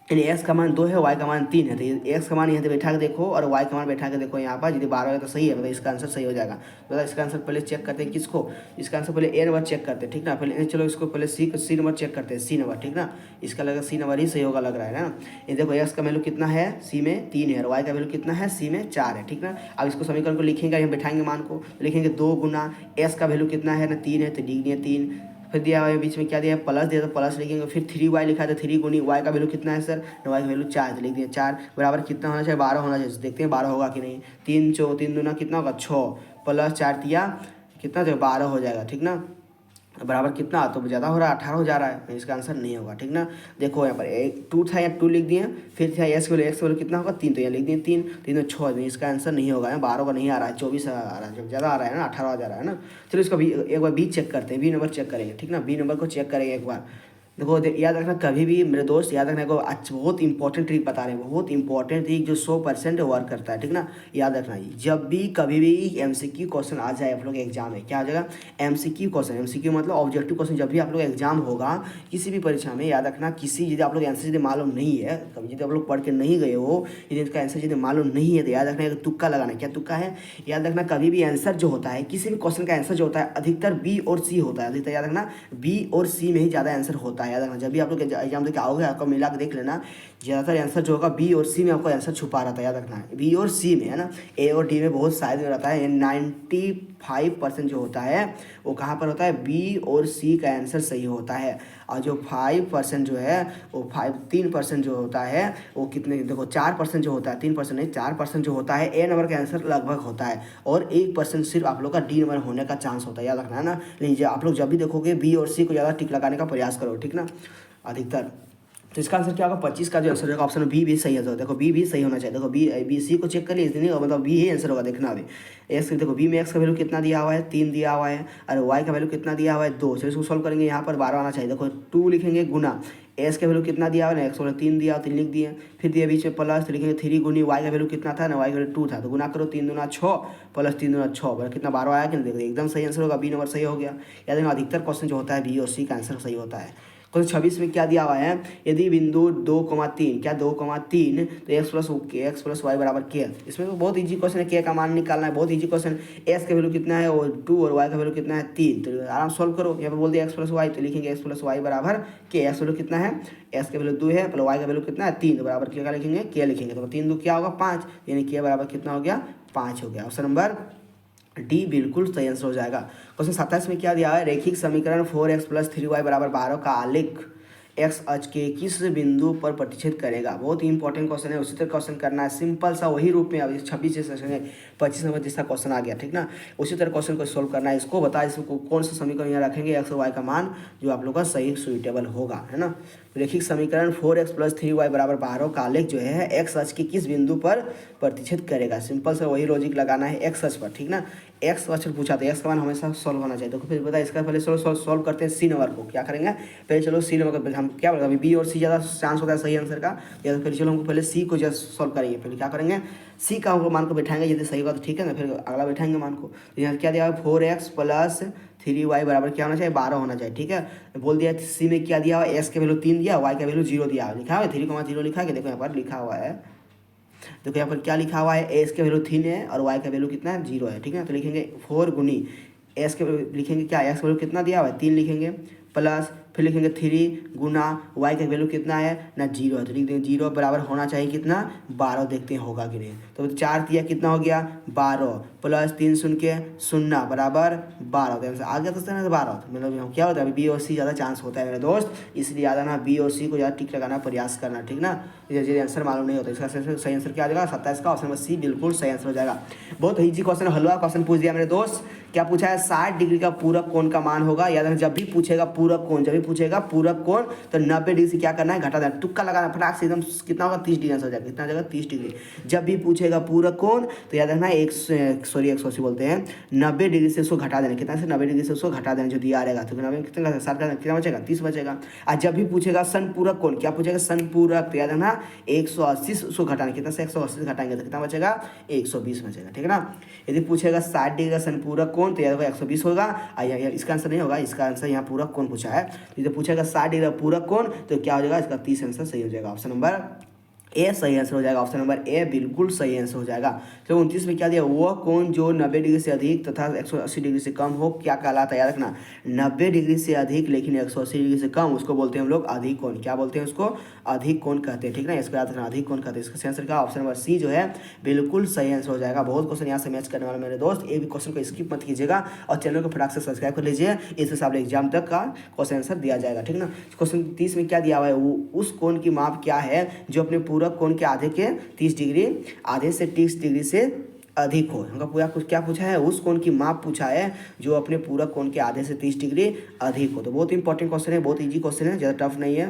यानी एक्स का मान 2 है, वाई का मान 3 है, तो एक्स का मान यहाँ पे बैठा के देखो और वाई का मान बैठा के देखो यहाँ पर, यदि 12 है तो सही है, मतलब इसका आंसर सही हो जाएगा। तो इसका आंसर पहले चेक करते हैं किसको, इसका आंसर पहले ए नंबर चेक करते हैं, ठीक ना। पहले चलो इसको पहले सी नंबर चेक करते हैं, सी नंबर, ठीक ना। इसका लगा सी नंबर ही सही होगा लग रहा है ना। ये देखो एक्स का वैल्यू कितना है, सी में 3 है, और वाई का वैल्यू कितना है, सी में 4 है, ठीक ना। अब इसको समीकरण को लिखेंगे, यहाँ बैठाएंगे मान को, लिखेंगे 2 गुना एक्स का वैल्यू कितना है ना 3 है, तो लिख दिए 3, फिर दिया हुआ है बीच में क्या दिया है, प्लस दिया, तो प्लस लिखेंगे, फिर 3y लिखा है, तो 3 गुनी वाई का वैल्यू कितना है सर, वाई का वैल्यू 4, तो लिख दिए 4 बराबर कितना होना चाहिए, 12 होना चाहिए। देखते हैं 12 होगा कि नहीं। 3 दूना कितना होगा 6, प्लस 4 दिया कितना, तो 12 हो जाएगा, ठीक ना। बराबर कितना, तो ज़्यादा हो रहा है 18 हो जा रहा है, तो इसका आंसर नहीं होगा, ठीक ना। देखो यहाँ पर 2 था, यहाँ 2 लिख दिए, फिर था एक्स वैल्यू कितना होगा 3, तो यहाँ लिख दिए 3, 3 तो 6, इसका आंसर नहीं होगा, 12 का नहीं आ रहा है, 24 आ रहा है, जब ज़्यादा आ रहा है ना 18 जा रहा है ना। चलो इसका भी एक बार बी चेक करते हैं, बी नंबर चेक करेंगे, ठीक ना। बी नंबर को चेक करेंगे एक बार। देखो याद रखना, कभी भी मेरे दोस्त याद रखने को अच्छा, बहुत इंपॉर्टेंट ट्रिक बता रहे हैं, बहुत इंपॉर्टेंट ट्रिक जो 100% वर्क करता है, ठीक ना। याद रखना, जब भी कभी भी एमसीक्यू क्वेश्चन आ जाए आप लोग एग्जाम में, क्या आ जाएगा, एमसीक्यू क्वेश्चन, एमसीक्यू मतलब ऑब्जेक्टिव क्वेश्चन, जब भी आप लोग एग्जाम होगा किसी भी परीक्षा में, याद रखना, यदि आप लोग आंसर यदि मालूम नहीं है, कभी यदि आप लोग पढ़ के नहीं गए हो, यदि इसका आंसर यदि मालूम नहीं है, तो याद रखना तुक्का लगाना। क्या तुक्का है, याद रखना, कभी भी आंसर जो होता है, किसी भी क्वेश्चन का आंसर जो होता है अधिकतर बी और सी होता है, अधिकतर याद रखना बी और सी में ही ज़्यादा आंसर होता है। याद रखना, जब भी आप लोग एग्जाम देके आओगे, आपको मिला के देख लेना, ज़्यादातर आंसर जो होगा बी और सी में आपको आंसर छुपा रहता है, याद रखना है बी और सी में, है ना। ए और डी में बहुत शायद में रहता है, 95% जो होता है वो कहाँ पर होता है, बी और सी का आंसर सही होता है। और जो 5% जो है वो 3% जो होता है वो कितने, देखो 4% जो होता है, 3% नहीं 4% जो होता है ए नंबर का आंसर लगभग होता है, और 1% सिर्फ आप लोग का डी नंबर होने का चांस होता है, याद रखना है ना। लेकिन आप लोग जब भी देखोगे बी और सी को ज़्यादा टिक लगाने का प्रयास करो, ठीक ना, अधिकतर। तो इसका आंसर क्या होगा, 25 का जो आंसर होगा ऑप्शन बी भी सही है। तो देखो बी भी सही होना चाहिए, देखो बी सी को चेक करिए, इसलिए मतलब बी ही आंसर होगा, देखना अभी एक्स, देखो बी में एक्स का वैल्यू कितना दिया हुआ है 3 दिया हुआ है, और वाई का वैल्यू कितना दिया हुआ है 2। चलो इसको सॉल्व करेंगे, यहाँ पर 12 आना चाहिए। देखो 2 लिखेंगे गुना एस का वैल्यू कितना दिया हुआ है, एक्स वाला 3 दिया, 3 लिख दिए, फिर दिया बीच में प्लस, तो लिखेंगे 3 गुनी वाई का वैल्यू कितना था ना, वाई का वैल्यू 2 था, तो गुना करो 3 दूना 6 प्लस 3 दूना 6, कितना 12 आया कि नहीं, देखो एकदम सही आंसर होगा, बी नंबर सही हो गया। याद रखना, अधिकतर क्वेश्चन जो होता है बी और सी का आंसर सही होता है। क्वेश्चन 26 में क्या दिया हुआ है, यदि बिंदु 2,3, क्या 2,3, तो एक्स प्लस वाई बराबर के। इसमें तो बहुत इजी क्वेश्चन है, के का मान निकालना है, बहुत इजी क्वेश्चन। एक्स का वैल्यू कितना है वो 2 और वाई का वैल्यू कितना है 3, तो आराम सॉल्व करो। यहाँ पर बोल दिया एक्स प्लस वाई, तो लिखेंगे एक्स प्लस वाई बराबर के। एक्स वैल्यू कितना है, एक्स का वैल्यू 2 है, प्लस वाई का वैल्यू कितना है 3, तो बराबर क्या लिखेंगे, के लिखेंगे, तो 3 2 क्या होगा 5, यानी के बराबर कितना हो गया 5 हो गया। ऑप्शन नंबर डी बिल्कुल सही आंसर हो जाएगा। क्वेश्चन 27 में क्या दिया है, रैखिक समीकरण 4x प्लस 3y बराबर 12 का आलेख एक्स अक्ष के किस बिंदु पर प्रतिच्छेद करेगा। बहुत ही इंपॉर्टेंट क्वेश्चन है, उसी तरह क्वेश्चन करना है सिंपल सा वही रूप में। अभी 26 से 25 नंबर जैसा क्वेश्चन आ गया, ठीक ना। उसी तरह क्वेश्चन को सॉल्व करना है। इसको बता इसको कौन सा समीकरण यहाँ रखेंगे एक्स और वाई का मान जो आप लोग का सही सुइटेबल होगा, है ना। रैखिक समीकरण 4x + 3y = 12 का आलेख जो है एक्स अक्ष के किस बिंदु पर प्रतिच्छेद करेगा। सिंपल से वही लॉजिक लगाना है एक्स अक्ष पर, ठीक ना। एक्स अक्ष पर पूछा था, एक्स का मान हमेशा सॉल्व होना चाहिए। तो फिर बता इसका पहले सॉल्व करते हैं सी नंबर को। क्या करेंगे पहले, चलो सी नंबर को हम क्या बोलते हैं, बी और सी ज़्यादा चांस होता है सही आंसर का, या तो फिर चलो हमको पहले सी को जस्ट सॉल्व करेंगे। पहले क्या करेंगे, सी का हमको मान को बैठाएंगे, यदि सही होगा तो ठीक है ना, फिर अगला बैठाएंगे मान को। तो यहाँ क्या दिया है 4x + 3y बराबर क्या होना चाहिए 12 होना चाहिए, ठीक है। बोल दिया सी में क्या दिया हुआ, एक्स के वैल्यू 3 दिया, वाई का वैल्यू 0 दिया हुआ, लिखा हुआ है 3,0 लिखा है। देखो यहाँ पर लिखा हुआ है, देखो यहाँ पर क्या लिखा हुआ है, एस के वैल्यू 3 है और वाई का वैल्यू कितना है 0 है, ठीक है। तो लिखेंगे 4 गुनी एस के लिखेंगे क्या, एक्स का वैल्यू कितना दिया हुआ है 3 लिखेंगे, प्लस फिर लिखेंगे 3 गुना वाई का वैल्यू कितना है ना 0 है, तो लिख देंगे 0 बराबर होना चाहिए कितना 12। देखते हैं होगा कि नहीं। तो 4 दिया कितना हो गया 12, प्लस 3 शून्य के 0 बराबर 12। तो आ गया तो 12। तो मतलब क्या होता है बी और सी ज़्यादा चांस होता है मेरे दोस्त, इसलिए ज़्यादा ना बी और सी को ज़्यादा टिक लगाना प्रयास करना, ठीक ना। जैसे आंसर मालूम नहीं होता, इसका सही आंसर क्या आ जाएगा 27 का ऑप्शन नंबर सी बिल्कुल सही आंसर हो जाएगा। बहुत ईजी क्वेश्चन, हलवा क्वेश्चन पूछ दिया मेरे दोस्त। क्या पूछा है 60 डिग्री का पूरक कोण का मान होगा। याद रखना जब भी पूछेगा पूरक कोण, जब भी पूछेगा पूरक कोण तो 90 डिग्री से क्या करना है घटा देना, तुक्का लगाना फटाक से एकदम, कितना होगा 30 डिग्री आंसर हो जाएगा, कितना जगह 30 डिग्री। जब भी पूछेगा पूरक कोण तो याद रखना 180 बोलते हैं 90 डिग्री से उसको घटा देना, कितना से 90 डिग्री से उसको घटा देना जो दिया रहेगा, तो 90 कितना 60 का कितना बचेगा 30 बचेगा। और जब भी पूछेगा संपूरक कोण, क्या पूछेगा संपूरक, तो याद रखना 180 से उसको घटाना, कितना से 180 से घटाएंगे तो कितना बचेगा 120 बचेगा, ठीक है ना। यदि पूछेगा 60 डिग्री का संपूरक कोण तो याद 120 होगा। इसका आंसर नहीं होगा, इसका आंसर यहाँ पूरक कोण पूछा है। तो जब पूछेगा 60 डिग्री का पूरक कोण तो क्या हो जाएगा, इसका 30 आंसर सही हो जाएगा, ऑप्शन नंबर ए सही आंसर हो जाएगा। ऑप्शन नंबर ए बिल्कुल सही आंसर हो जाएगा। तो 29 में क्या दिया, वह कोण जो 90 डिग्री से अधिक तथा 180 डिग्री से कम हो क्या कहलाता है। याद रखना 90 डिग्री से अधिक लेकिन 180 डिग्री से कम, उसको बोलते हैं हम लोग अधिक कोण। क्या बोलते हैं उसको, अधिक कोण कहते हैं, ठीक ना। इसको याद रखना अधिक कोण कहते हैं। इसका आंसर का ऑप्शन नंबर सी जो है बिल्कुल सही आंसर हो जाएगा। बहुत क्वेश्चन यहाँ से मैच करने वाला मेरे दोस्त, एक भी क्वेश्चन को स्किप मत कीजिएगा और चैनल को फटाक से सब्सक्राइब कर लीजिए, इस हिसाब से एग्जाम तक का क्वेश्चन आंसर दिया जाएगा, ठीक ना। क्वेश्चन 30 में क्या दिया हुआ है, उस कोण की माप क्या है जो अपने पूरक कोण के आधे 30 डिग्री आधे से 30 डिग्री से अधिक हो। हमका पूरा कुछ क्या पूछा है, उस कोण की माप पूछा है जो अपने पूरक कोण के आधे से 30 डिग्री अधिक हो। तो बहुत इंपॉर्टेंट क्वेश्चन है, बहुत इजी क्वेश्चन है, ज़्यादा टफ नहीं है।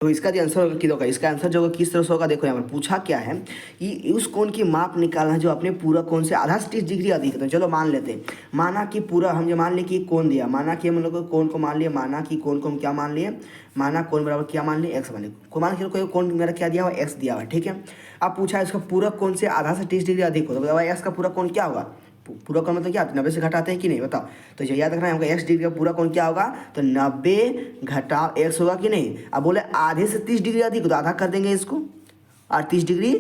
तो इसका जो आंसर होगा किधर होगा, इसका आंसर जो होगा किस तरह से होगा, देखो यहाँ पर पूछा क्या है कि उस कोण की माप निकालना है जो अपने पूरक कोण से आधा से 30 डिग्री अधिक है। तो चलो मान लेते हैं, माना कि पूरा हम जो मान लिए कि कोण दिया, माना कि हम लोग कोण को मान लिए, माना कि कोण को हम क्या मान लिए, माना कोण बराबर क्या मान लिए एक्स मान लिए, को मान के कोण मेरा क्या दिया हुआ एक्स दिया हुआ है, ठीक है। अब पूछा है इसका पूरक कोण से आधा से 30 डिग्री अधिक हो, तो बताओ एक्स का पूरक कोण क्या होगा, पूरा कोण मतलब क्या 90 से घटाते हैं कि नहीं, बताओ। तो जो याद रखना है हमको एक्स डिग्री का पूरा कोण क्या होगा, तो 90 घटाओ एक्स होगा कि नहीं। अब बोले आधे से 30 डिग्री अधिक, तो आधा कर देंगे इसको, और 30 डिग्री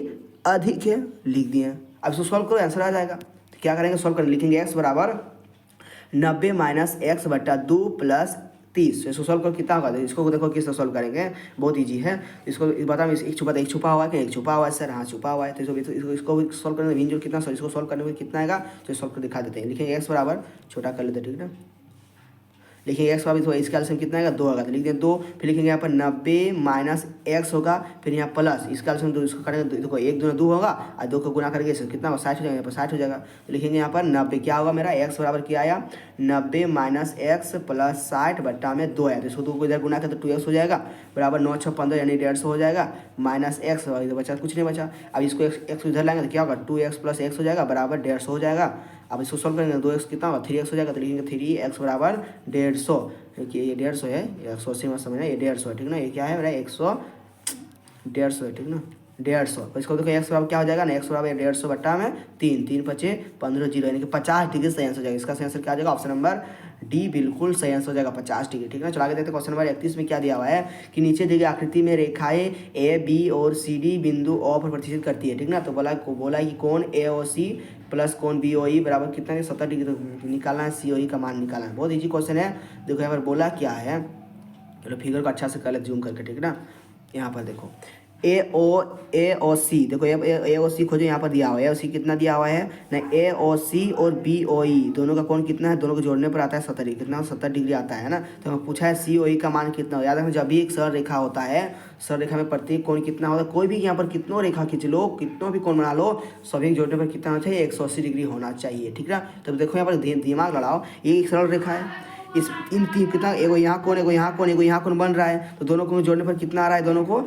अधिक है लिख दिए। अब इसको सॉल्व करो आंसर आ जाएगा। तो क्या करेंगे सॉल्व कर लिखेंगे एक्स बराबर 90 - x बटा 2 प्लस 30। इसको सॉल्व कर कितना होगा, इसको देखो किस तरह सॉल्व करेंगे, बहुत इजी है। इसको बताओ एक छुपा हुआ है कि एक छुपा हुआ है सर, हाँ छुपा हुआ है। तो इसको सॉल्व करने में कितना, सर इसको सॉल्व करने में कितना आएगा, तो सॉल्व कर दिखा देते हैं। लिखेंगे एक्स बराबर छोटा कर लेते हैं, ठीक है ना। लिखेंगे एक्स बराबर, तो इसका एल्सियम कितना आएगा 2 होगा, तो लिख दें 2। फिर लिखेंगे यहाँ पर 90 - x होगा, फिर यहाँ प्लस इसका एल्सियम 2, इसको करेंगे देखो 1 2 2 होगा और 2 को गुना करके इसको कितना 60 हो जाएगा, यहाँ पर 60 हो जाएगा। तो लिखेंगे यहाँ पर 90 क्या होगा मेरा एक्स बराबर क्या आया 90 - x प्लस 60 बट्टा में 2 है। तो इसको 2 को इधर गुना कर तो 2x हो जाएगा, बराबर 9 6 15 यानी 150 हो जाएगा, माइनस एक्स इधर बचा कुछ नहीं बचा। अब इसको x इधर लाएंगे तो क्या होगा 2x + x हो जाएगा, बराबर 150 हो जाएगा। अब इसको सॉल्व करेंगे 2x कितना होगा 3x हो जाएगा, तो लिखेंगे 3x बराबर 150। देखिए ये 150 है, 180 में समझना, ये 150 है, ठीक ना। ये क्या है मेरा 150 है, ठीक ना 150। तो इसको देखो एक्स बराबर क्या हो जाएगा ना, एक्स बराबर 150 बट्टा में 3 3 5 15 0 यानी कि 50 डिग्री सही आंसर हो जाएगा। इसका सही आंसर क्या आ जाएगा, ऑप्शन नंबर डी बिल्कुल सही आंसर हो जाएगा 50 डिग्री, ठीक है। चला के देखते हैं क्वेश्चन नंबर 31 में क्या दिया हुआ है कि नीचे दी गई आकृति में रेखाएं ए बी और सी डी बिंदु ओ पर प्रतिच्छेद करती है, ठीक ना। तो बोला कि कोण ए ओ सी प्लस कोण बी ओ ई बराबर कितना है 70 डिग्री, तो निकालना है सी ओ ई का मान निकालना है। बहुत ईजी क्वेश्चन है। देखो यहाँ पर बोला क्या है, चलो फिगर को अच्छा से कर ले जूम करके, ठीक ना। यहाँ पर देखो ए ओ सी, देखो ए ओ सी खोजो, यहाँ पर दिया हुआ है ए ओ सी कितना दिया हुआ है ना, ए ओ सी और बी ओ ई दोनों का कोण कितना है, दोनों को जोड़ने पर आता है 70, कितना 70 डिग्री आता है ना। तो हमें पूछा है सी ओ ई का मान कितना हो। याद रखना जब भी एक सरल रेखा होता है, सरल रेखा में प्रत्येक कोण कितना होता है, कोई भी यहाँ पर कितनों रेखा खींच लो, कितनों भी कोण बना लो, सभी जोड़ने पर कितना होना चाहिए, 180 डिग्री होना चाहिए, ठीक है। तब देखो यहाँ पर दिमाग लड़ाओ, ये एक सरल रेखा है, इस इन तीन कितना, एगो यहाँ कोण, एगो यहाँ कोण, एगो यहाँ कोण बन रहा है, तो दोनों को जोड़ने पर कितना आ रहा है, दोनों को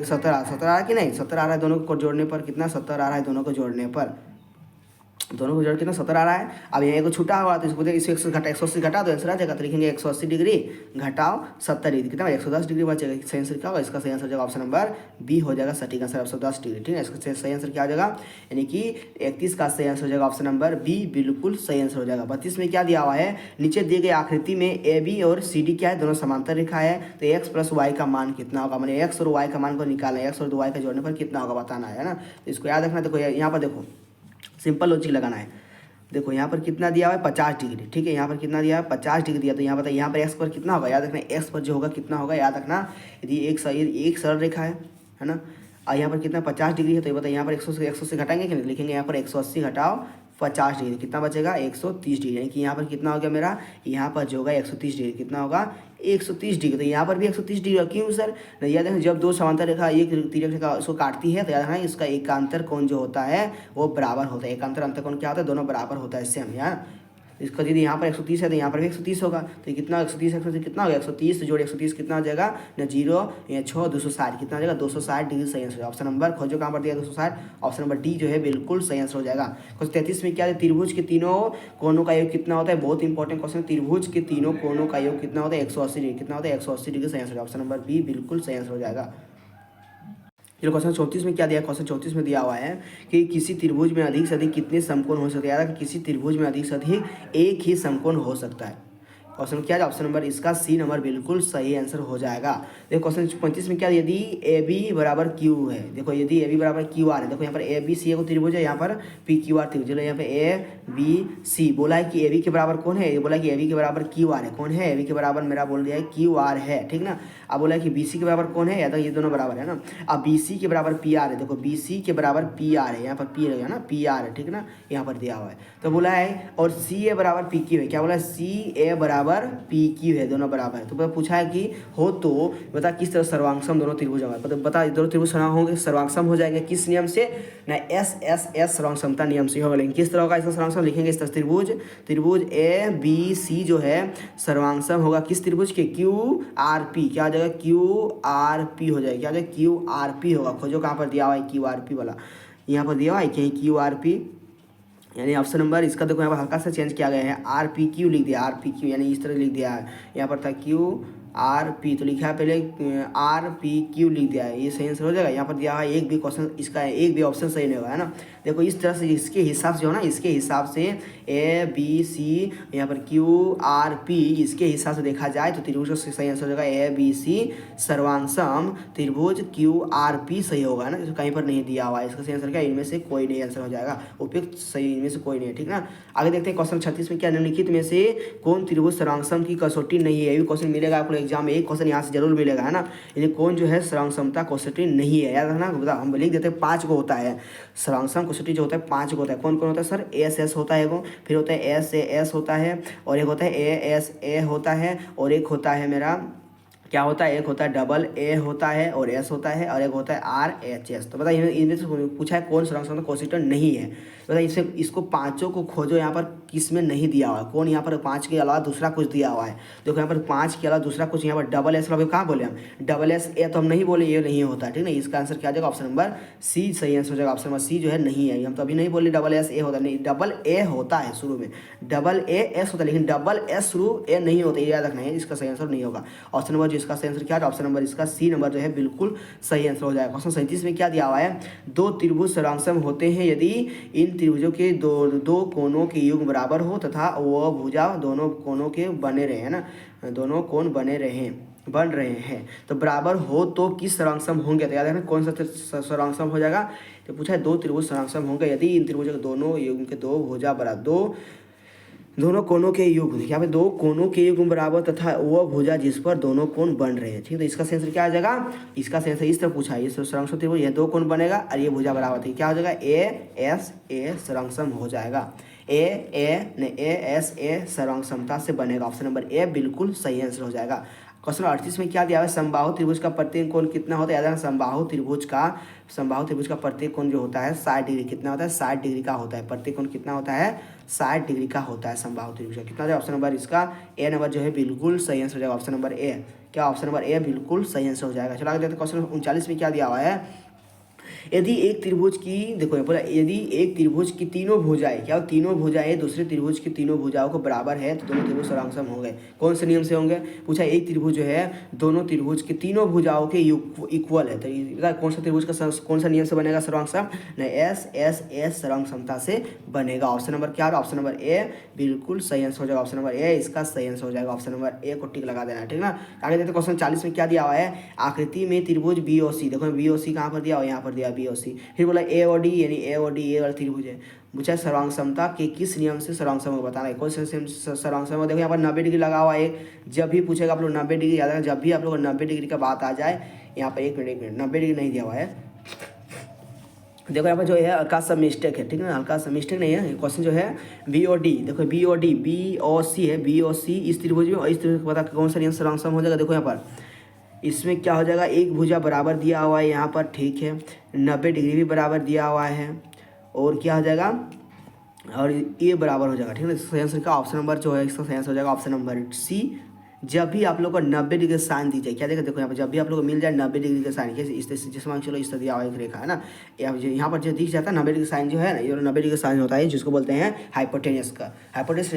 70 आ रहा है कि नहीं, 70 आ रहा है दोनों को जोड़ने पर, कितना 70 आ रहा है दोनों को जोड़ने पर, दोनों को जोड़ कितना 70 आ रहा है। अब यहाँ को छूटा हुआ तो इसको इसे 180 घटा दो, आंसर आ जाएगा। तो लिखेंगे 180 डिग्री घटाओ 70 डिग्री, कितना 110 डिग्री बचेगा। सही आंसर क्या होगा, इसका सही आंसर हो जाएगा ऑप्शन नंबर बी हो जाएगा सटीक आंसर 110 डिग्री, ठीक है। इसका सही आंसर क्या हो जाएगा, यानी कि 31 का सही आंसर हो जाएगा ऑप्शन नंबर बी, बिल्कुल सही आंसर हो जाएगा। 32 में क्या दिया हुआ है, नीचे दिए गए आकृति में ए बी और सी डी क्या है, दोनों समांतर रेखा है, तो एक्स प्लस वाई का मान कितना होगा, मैंने एक्स और वाई का मान को निकालना है, एक्स और वाई का जोड़ने पर कितना होगा बताना है ना। तो इसको याद रखना। देखो यहाँ पर देखो सिंपल लॉजिक लगाना है। देखो यहाँ पर कितना दिया हुआ है 50 डिग्री, ठीक है, यहाँ पर कितना दिया है 50 डिग्री दिया, तो यहाँ बताइए यहाँ पर एक्स पर कितना होगा, याद रखना एक्स पर जो होगा कितना होगा, याद रखना। यदि एक सरल रेखा है ना, और यहाँ पर कितना 50 डिग्री है, तो ये बताइए यहाँ पर 100 से घटाएंगे कि नहीं, लिखेंगे यहाँ पर 180 घटाओ 50 डिग्री, कितना बचेगा 130 डिग्री, यानी कि यहाँ पर कितना हो गया मेरा, यहाँ पर जो होगा 130 डिग्री, कितना होगा 130 डिग्री। तो यहाँ पर भी 130 डिग्री, क्यों सर, याद रखना जब दो समांतर रेखा एक तिर्यक रेखा उसको काटती है, तो याद रखना इसका एकांतर कोण जो होता है वो बराबर होता है। एकांतर अंतर कोण क्या होता है, दोनों बराबर होता है सेम यार। इसका यदि यहाँ पर 130 है तो यहाँ पर भी 130 होगा, तो कितना 130 130 कितना होगा 130 जोड़ 130 कितना हो जाएगा ना, 0 या 6 260 कितना हो जाएगा 260 डिग्री सही आंसर। ऑप्शन नंबर खोजो कहाँ पर दिया 260, ऑप्शन नंबर डी जो है बिल्कुल सही आंसर हो जाएगा। क्वेश्चन 33 में क्या है, त्रिभुज के तीनों कोणों का योग कितना होता है, बहुत इंपॉर्टेंट क्वेश्चन। त्रिभुज के तीनों कोणों का योग कितना होता है 180 डिग्री, कितना होता है 180 डिग्री सही आंसर। ऑप्शन नंबर बी बिल्कुल सही आंसर हो जाएगा। चलो क्वेश्चन 34 में क्या दिया, क्वेश्चन 34 में दिया हुआ है कि किसी त्रिभुज में अधिक से अधिक कितने समकोण हो सकते हैं, याद है कि किसी त्रिभुज में अधिक से अधिक एक ही समकोण हो सकता है। क्वेश्चन क्या है, ऑप्शन नंबर इसका सी नंबर बिल्कुल सही आंसर हो जाएगा। देखो क्वेश्चन 35 में क्या, यदि ए बी बराबर क्यू है, देखो यदि ए बी बराबर क्यू आर है, देखो यहाँ पर ए बी सी को त्रिभुज है, यहाँ पर पी क्यू आर त्रिभुज है, यहाँ पे ए बी सी बोला है कि ए बी के बराबर कौन है, ये बोला कि ए बी के बराबर क्यू आर है, कौन है ए बी के बराबर मेरा बोल दिया है क्यू आर है, ठीक ना। अब बोला है कि बी सी के बराबर कौन है, या तो ये दोनों बराबर है ना। अब बी सी के बराबर पी आर है, देखो बी सी के बराबर पी आर है, यहाँ पर पी रहेगा ना, पी आर है, ठीक ना, यहाँ पर दिया हुआ है। तो बोला है और सी ए बराबर पी क्यू है, क्या बोला है सी ए बराबर पी क्यू है, दोनों बराबर है। तो पूछा है कि हो तो बता किस तरह सर्वांगसम दोनों त्रिभुज होंगे, मतलब बता दोनों त्रिभुज होंगे सर्वांगसम हो जाएंगे किस नियम से ना, एस एस एस सर्वांगसमता नियम से होगा। लेकिन किस तरह होगा इसका सर्वांगसम लिखेंगे इस तरह, त्रिभुज ए बी सी जो है सर्वांगसम होगा किस त्रिभुज के, क्यू आर पी, क्या हो जाएगा क्यू आर पी हो जाएगा, क्या हो जाएगा क्यू आर पी होगा। खोजो कहाँ पर दिया हुआ है क्यू आर पी वाला, यहाँ पर दिया हुआ है कहीं क्यू आर पी, यानी ऑप्शन नंबर इसका देखो यहाँ पर हल्का सा चेंज किया गया है, आर पी क्यू लिख दिया, आर पी क्यू यानी इस तरह लिख दिया है, यहाँ पर था क्यू आर पी तो लिखा है पहले आर पी क्यू लिख दिया है, ये सही आंसर हो जाएगा। यहाँ पर दिया है एक भी क्वेश्चन इसका एक भी ऑप्शन सही नहीं होगा है ना। देखो इस तरह से इसके हिसाब से जो है ना, इसके हिसाब से ए बी सी यहाँ पर क्यू आर पी इसके हिसाब से देखा जाए तो त्रिभुज का सही आंसर हो जाएगा ए बी सी सर्वांगसम त्रिभुज क्यू आर पी सही होगा ना, इसको कहीं पर नहीं दिया हुआ है। इसका सही आंसर क्या, इनमें से कोई नहीं आंसर हो जाएगा, उपयुक्त सही इनमें से कोई नहीं है, ठीक ना। आगे देखते हैं क्वेश्चन 36 में क्या, निम्नलिखित में से कौन त्रिभुज सर्वांगसम की कसौटी नहीं है, ये भी क्वेश्चन मिलेगा आपको एग्जाम में, एक क्वेश्चन यहाँ से जरूर मिलेगा है ना। यानी कौन जो है सर्वांगसमता कसौटी नहीं है, याद रखना, बता हम लिख देते हैं 5 को होता है सर्वांगसम कसौटी जो होता है 5 को होता है। कौन कौन होता है सर, एस एस होता है एगो, फिर होता है एस ए एस होता है, और एक होता है ए एस ए होता है, और एक होता है मेरा क्या होता है, एक होता है डबल ए होता है और एस होता है, और एक होता है आर एच एस। तो बताइए इनमें से पूछा है कौन सर्वांगसम कोशिष्ट नहीं है, बताइए इसे इसको पांचों को खोजो, यहाँ पर किस में नहीं दिया हुआ है, कौन यहाँ पर 5 के अलावा दूसरा कुछ दिया हुआ है। देखो यहाँ पर 5 के अलावा दूसरा कुछ, यहाँ पर डबल एस वाला कहाँ बोले हम, डबल एस ए तो हम नहीं बोले, ये नहीं होता, ठीक है। इसका आंसर क्या आ जाएगा, ऑप्शन नंबर सी सही आंसर हो जाएगा। ऑप्शन नंबर सी जो है नहीं है, हम तो अभी नहीं बोले डबल एस ए होता, नहीं डबल ए होता है शुरू में, डबल ए एस होता है, लेकिन डबल एस शुरू ए नहीं होता, ये याद रखना है, इसका सही आंसर नहीं होगा। ऑप्शन नंबर जो इसका सही आंसर क्या है, ऑप्शन नंबर इसका सी नंबर जो है बिल्कुल सही आंसर हो जाएगा। क्वेश्चन 37 में क्या दिया हुआ है, दो त्रिभुज सर्वांगसम होते हैं यदि इन त्रिभुजों के दो कोणों के योग बराबर हो तथा वह भुजा दोनों कोणों के बने रहे है ना, दोनों कोण बन रहे हैं तो बराबर हो तो किस सर्वांगसम होंगे, तो याद रखना कौन सा सर्वांगसम हो जाएगा। तो पूछा है दो त्रिभुज सर्वांगसम होंगे यदि इन त्रिभुजों के दोनों योग के दो भुजा बराबर दोनों कोनों के युग, देखिए यहाँ पे दो कोनों के युग बराबर तथा वह भुजा जिस पर दोनों कोण बन रहे हैं, ठीक है। तो इसका सेंसर क्या आ जाएगा, इसका सेंसर इस तरह पूछा है, इस सरंगसम त्रिभुज, ये दो कोण बनेगा और ये भुजा बराबर थी, क्या हो जाएगा ए एस ए सरंगसम हो जाएगा। ए एस ए सरंगसमता से बनेगा, ऑप्शन नंबर ए बिल्कुल सही आंसर हो जाएगा। क्वेश्चन 38 में क्या दिया हुआ है, समबाहु त्रिभुज का प्रत्येक कोण कितना होता है, याद रखना समबाहु त्रिभुज का प्रत्येक कोण जो होता है 60 डिग्री, कितना होता है 60 डिग्री का होता है, प्रत्येक कोण कितना होता है 60 डिग्री का होता है समबाहु त्रिभुज का, कितना हो जाएगा ऑप्शन नंबर इसका ए नंबर जो है बिल्कुल सही आंसर हो जाएगा, ऑप्शन नंबर ए, क्या ऑप्शन नंबर ए बिल्कुल सही आंसर हो जाएगा। चलो आगे देखते हैं क्वेश्चन 39 में क्या दिया हुआ है, यदि एक त्रिभुज की, देखो बोला यदि एक त्रिभुज की तीनों भुजाएं, क्या तीनों भुजाएं दूसरे त्रिभुज की तीनों भुजाओं को बराबर है तो दोनों त्रिभुज सर्वांगसम होंगे, कौन से नियम से होंगे, पूछा एक त्रिभुज जो है दोनों त्रिभुज की तीनों भुजाओं के इक्वल है, तो कौन सा त्रिभुज का कौन सा नियम से बनेगा सर्वांगसम, नहीं एस एस एस सर्वांगसमता से बनेगा, ऑप्शन नंबर क्या, ऑप्शन नंबर ए बिल्कुल सही आंसर हो जाएगा, ऑप्शन नंबर ए इसका सही आंसर हो जाएगा, ऑप्शन नंबर ए को टिक लगा देना, ठीक ना। आगे देखते क्वेश्चन 40 में क्या दिया हुआ है, आकृति में त्रिभुज बी ओ सी, देखो बी ओ सी कहाँ पर दिया हुआ, यहाँ पर दिया बी ओ सी, फिर बोला ए और डी, यानी ए और डी ये वाला त्रिभुज है, पूछा सर्वांगसमता के किस नियम से सर्वांगसम को बताना है, कौन से सर्वांगसम, देखो यहाँ पर 90 डिग्री लगा हुआ है, जब भी पूछेगा आप लोग 90 डिग्री याद रखना, जब भी आप लोग 90 डिग्री का बात आ जाए, यहाँ पर 1 मिनट 90 डिग्री नहीं दिया हुआ है, देखो यहाँ पर जो है हल्का सा मिस्टेक है, ठीक है ना, हल्का सा मिस्टेक नहीं है, क्वेश्चन जो है बी ओ डी, देखो B O D B O C है, बी ओ सी इस त्रिभुज में, और इस त्रिभुज को पता कौन सा नियम सर्वांगसम हो जाएगा, देखो यहाँ पर इसमें क्या हो जाएगा, एक भुजा बराबर दिया हुआ है यहाँ पर, ठीक है, 90 डिग्री भी बराबर दिया हुआ है, और क्या हो जाएगा, और ये बराबर हो जाएगा, ठीक है ना। सही आंसर का ऑप्शन नंबर जो है इसका सही आंसर हो जाएगा ऑप्शन नंबर सी, जब भी आप लोग को 90 डिग्री साइन दी जाए, क्या देखो यहाँ पर जब भी आप लोग को मिल जाए 90 डिग्री का साइन, कैसे इस तरह से, जिसमें चलो इस तरह दिया हुआ एक रेखा है ना, यहाँ पर जो दिख जाता है 90 डिग्री साइन जो है ना, ये 90 डिग्री साइन होता है जिसको बोलते हैं हाइपोटेनस का, हाइपोटेनस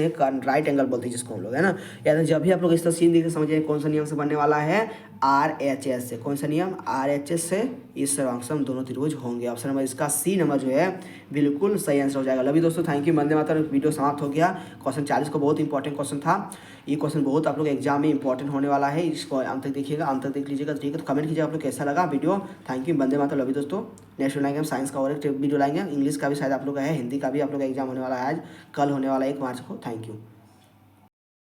राइट एंगल बोलते हैं जिसको हम लोग, है ना। या जब भी आप लोग इस तरह सीन देखते समझिए कौन सा नियम से बनने वाला है, RHS से, कौन सा नियम RHS से इस सर्वांगसम दोनों त्रिभुज होंगे, ऑप्शन नंबर इसका सी नंबर जो है बिल्कुल सही आंसर हो जाएगा। लवी दोस्तों thank you, Vande Mataram, video समाप्त हो गया। क्वेश्चन 40 को बहुत इंपॉर्टेंट क्वेश्चन था, ये क्वेश्चन बहुत आप लोग एग्जाम में इंपॉर्टेंट होने वाला है, इसको अंत तक देखिएगा, अंत तक देख लीजिएगा, ठीक है। तो कमेंट कीजिए आप लोग कैसा लगा video, thank you, Vande Mataram. लवी दोस्तों नेक्स्ट लाएंगे हम साइंस का और एक वीडियो लाएंगे, इंग्लिश का भी शायद आप लोग है, हिंदी का भी आप लोग का एग्जाम होने वाला है आज, कल होने वाला है 1 मार्च को। Thank you.